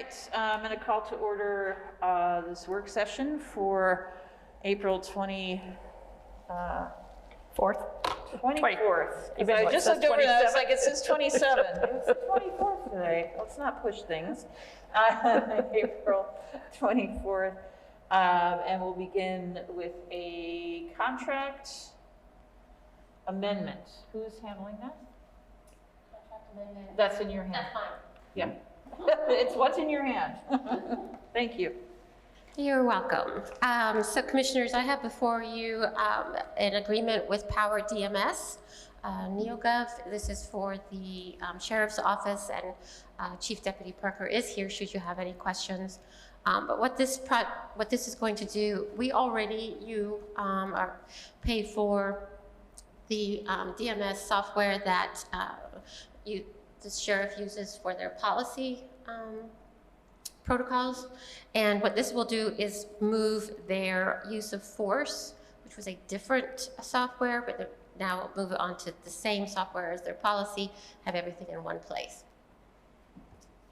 right, I'm going to call to order this work session for April 24th. I just looked over and I was like, it says 27. It's the 24th today. Let's not push things. April 24th. And we'll begin with a contract amendment. Who's handling that? Contract amendment. That's in your hand. That's fine. Yeah. It's what's in your hand. Thank you. You're welcome. So commissioners, I have before you an agreement with Power DMS, NeoGov. This is for the Sheriff's Office, and Chief Deputy Parker is here should you have any questions. But what this is going to do, you are paid for the DMS software that the sheriff uses for their policy protocols. And what this will do is move their use of force, which was a different software, but now move it onto the same software as their policy, have everything in one place.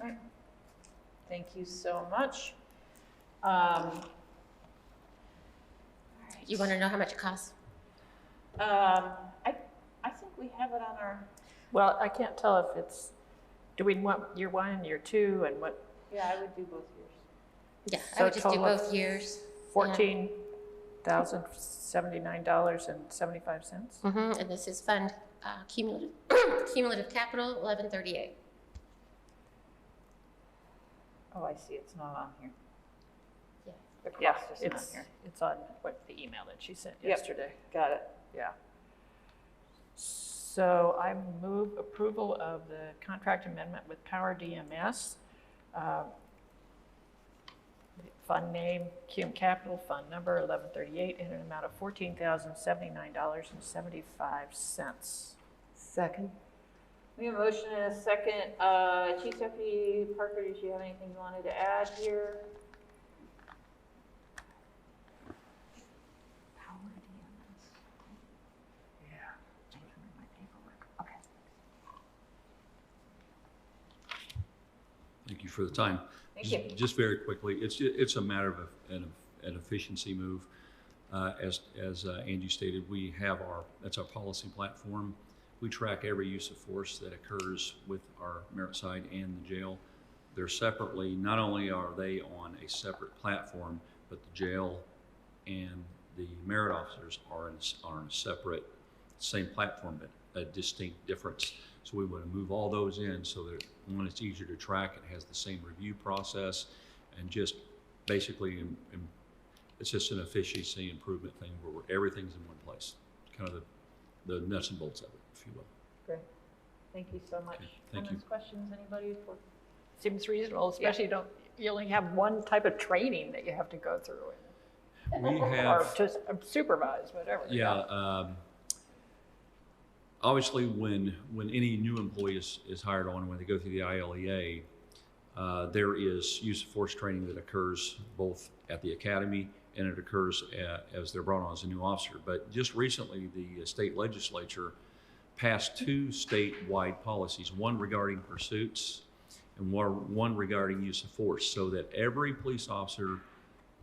All right. Thank you so much. You want to know how much it costs? I think we have it on our. Well, I can't tell if it's, do we want year 1, year 2, and what? Yeah, I would do both years. Yeah, So I would just do both years. $14,079.75. And this is fund cumulative capital 1138. Oh, I see. It's not on here. Yeah. The cost Yeah, isn't on it's here. on the email that she sent Yep. yesterday. Got it. Yeah. So I move approval of the contract amendment with Power DMS. Fund name, QM Capital, fund number 1138, in an amount of $14,079.75. Second. We have a motion and a second. Chief Deputy Parker, did you have anything you wanted to add here? Power DMS. Yeah. My paperwork. Okay. Thank you for the time. Thank you. Just very quickly, it's a matter of an efficiency move. As Angie stated, we have that's our policy platform. We track every use of force that occurs with our merit side and the jail. They're separately, not only are they on a separate platform, but the jail and the merit officers are on a separate, same platform, but a distinct difference. So we want to move all those in so that, one, it's easier to track, it has the same review process, and just basically, it's just an efficiency improvement thing where everything's in one place. Kind of the nuts and bolts of it, if you will. Great. Thank you so much. Okay, thank Comments, questions, anybody? Seems reasonable, especially you only have one type of training that you have to go through. We Or have, just supervise, whatever. yeah, obviously when any new employee is hired on, when they go through the ILEA, there is use of force training that occurs both at the academy and it occurs as they're brought on as a new officer. But just recently, the state legislature passed 2 statewide policies, one regarding pursuits and one regarding use of force, so that every police officer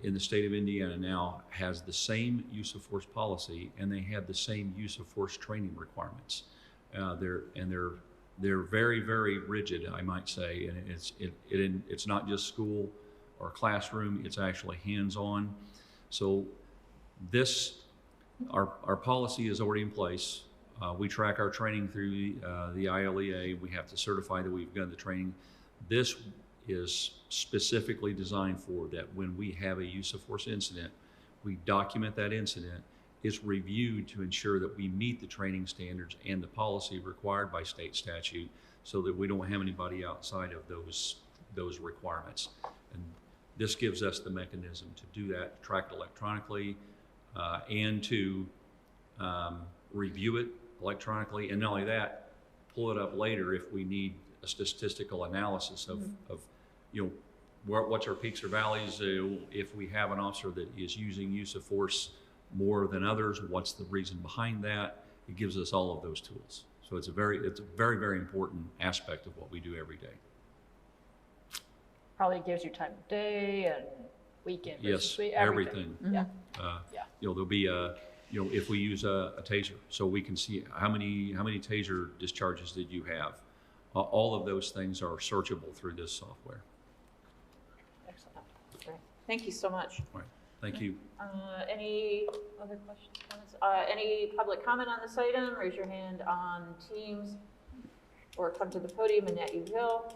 in the state of Indiana now has the same use of force policy, and they have the same use of force training requirements. They're very, very rigid, I might say, and it's not just school or classroom; it's actually hands-on. So our policy is already in place. We track our training through the ILEA. We have to certify that we've done the training. This is specifically designed for that when we have a use of force incident, we document that incident. It's reviewed to ensure that we meet the training standards and the policy required by state statute so that we don't have anybody outside of those requirements. And this gives us the mechanism to do that, track it electronically, and to review it electronically, and not only that, pull it up later if we need a statistical analysis of what's our peaks or valleys. If we have an officer that is using use of force more than others, what's the reason behind that? It gives us all of those tools. So it's a very, very important aspect of what we do every day. probably gives you time of day and weekend. Yes, versus everything. Yeah. You know, there'll be a, you know, if we use a taser, so we can see how many taser discharges did you have. All of those things are searchable through this software. Excellent. Great. Thank you so much. All right, thank you. Any other questions, comments? Any public comment on this item? Raise your hand on Teams or come to the podium and that you will.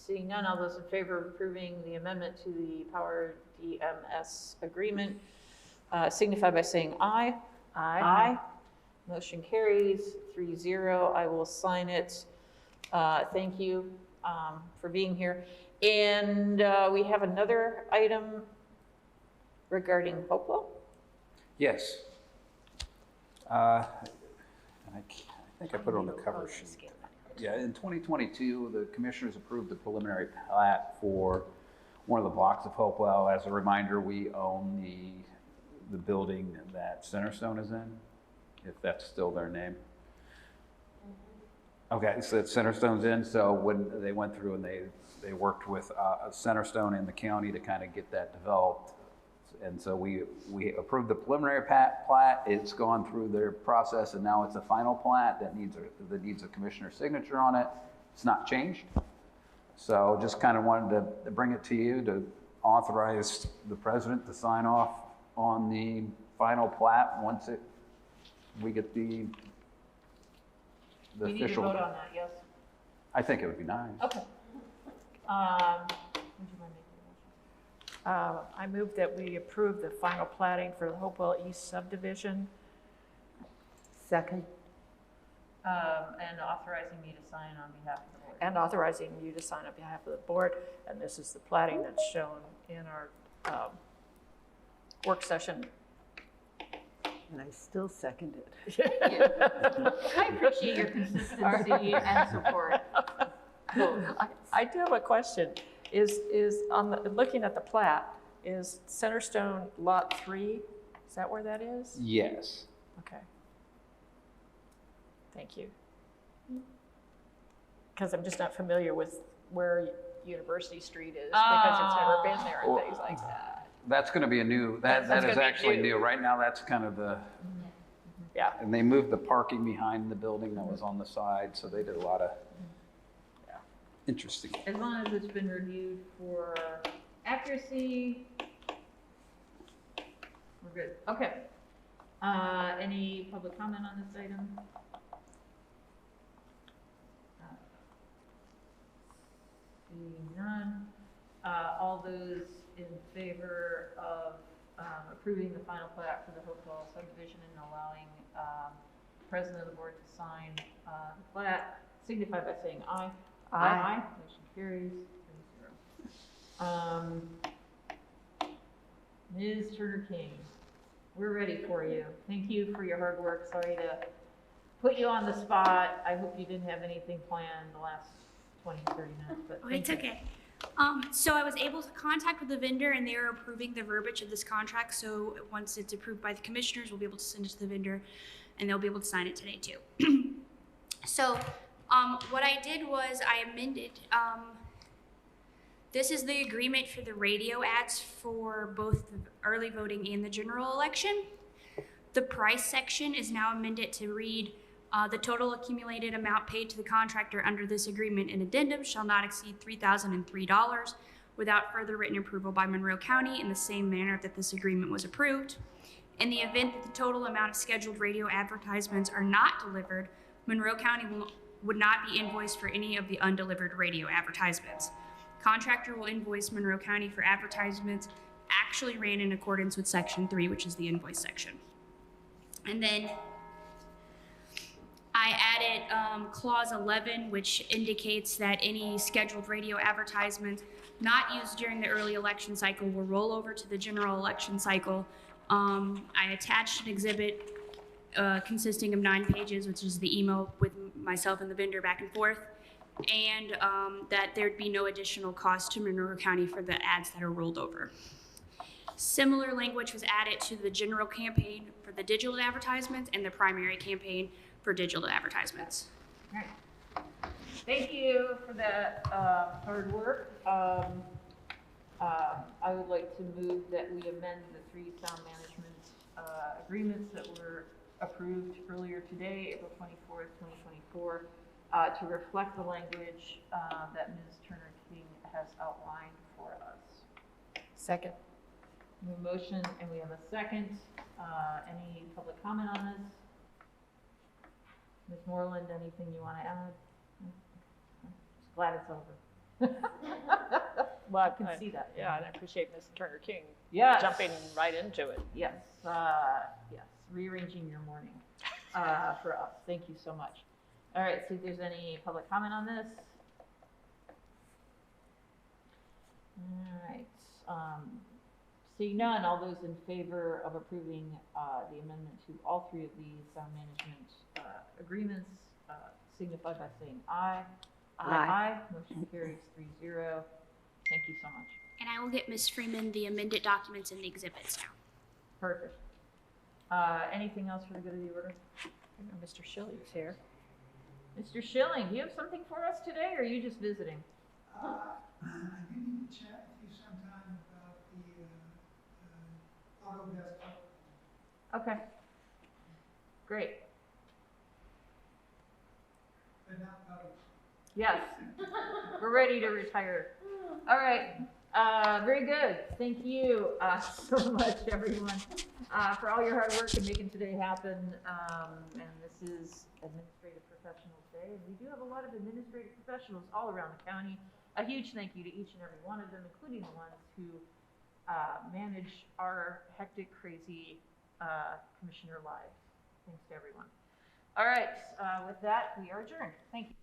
Seeing none, all those in favor of approving the amendment to the Power DMS agreement signify by saying aye. Aye. Motion carries 3-0. I will sign it. Thank you for being here. And we have another item regarding Hopewell. Yes. I think I put it on the cover sheet. Yeah, in 2022, the commissioners approved the preliminary plat for one of the blocks of Hopewell. As a reminder, we own the building that Centerstone is in, if that's still their name. Okay, so that Centerstone's in, so when they went through and they worked with Centerstone in the county to kind of get that developed. And so we approved the preliminary plat. It's gone through their process, and now it's a final plat that needs a commissioner's signature on it. It's not changed. So just kind of wanted to bring it to you to authorize the president to sign off on the final plat once we get the We need to official. vote on that, yes? I think it would be nice. Okay. Would you mind making the motion? I move that we approve the final platting for the Hopewell East subdivision. Second. And authorizing me to sign on behalf of the board. And authorizing you to sign on behalf of the board. And this is the platting that's shown in our work session. And I still second it. I appreciate your consistency and support. I do have a question. Is on the, looking at the plat, is Centerstone Lot 3? Is that where that is? Yes. Okay. Thank you. Because I'm just not familiar with where University Street is because it's never been there and things like that. That's going to be a new, that That's is gonna be actually new. new. Right now, that's kind of the, Yeah. and they moved the parking behind the building that was on the side, so they did a lot of interesting. As long as it's been reviewed for accuracy, we're good. Okay. Any public comment on this item? Seeing none. All those in favor of approving the final plat for the Hopewell subdivision and allowing president of the board to sign the plat signify by saying aye. Aye. Motion carries 3-0. Ms. Turner King, we're ready for you. Thank you for your hard work. Sorry to put you on the spot. I hope you didn't have anything planned the last 20, 30 minutes, but Oh, thank it's you. okay. So I was able to contact with the vendor and they are approving the verbiage of this contract. So once it's approved by the commissioners, we'll be able to send it to the vendor and they'll be able to sign it today too. So what I did was I amended, this is the agreement for the radio ads for both the early voting and the general election. The price section is now amended to read, the total accumulated amount paid to the contractor under this agreement and addendum shall not exceed $3,003 without further written approval by Monroe County in the same manner that this agreement was approved. In the event that the total amount of scheduled radio advertisements are not delivered, Monroe County would not be invoiced for any of the undelivered radio advertisements. Contractor will invoice Monroe County for advertisements actually ran in accordance with Section 3, which is the invoice section. And then I added Clause 11, which indicates that any scheduled radio advertisements not used during the early election cycle will roll over to the general election cycle. I attached an exhibit consisting of 9 pages, which is the email with myself and the vendor back and forth, and that there'd be no additional cost to Monroe County for the ads that are rolled over. Similar language was added to the general campaign for the digital advertisements and the primary campaign for digital advertisements. All right. Thank you for that hard work. I would like to move that we amend the 3 sound management agreements that were approved earlier today, April 24th, 2024, to reflect the language that Ms. Turner King has outlined for us. Second. We have a motion and we have a second. Any public comment on this? Ms. Moreland, anything you want to add? Just glad it's over. Well, I can see that. Yeah, and I appreciate Ms. Turner King Yes. jumping right into it. Yes, yes, rearranging your morning for us. Thank you so much. All right, see if there's any public comment on this. All right, seeing none, all those in favor of approving the amendment to all 3 of these sound management agreements signify by saying aye. Aye. Motion carries 3-0. Thank you so much. And I will get Ms. Freeman the amended documents and the exhibits now. Perfect. Anything else for the good of the order? I know Mr. Schilling's here. Mr. Schilling, do you have something for us today, or are you just visiting? I do need to chat with you sometime about the auto desktop. Okay. Great. But not about it. Yes. We're ready to retire. All right. Very good. Thank you so much, everyone, for all your hard work in making today happen. And this is Administrative Professionals Day, and we do have a lot of administrative professionals all around the county. A huge thank you to each and every one of them, including the ones who manage our hectic, crazy commissioner lives. Thanks to everyone. All right. With that, we are adjourned. Thank you.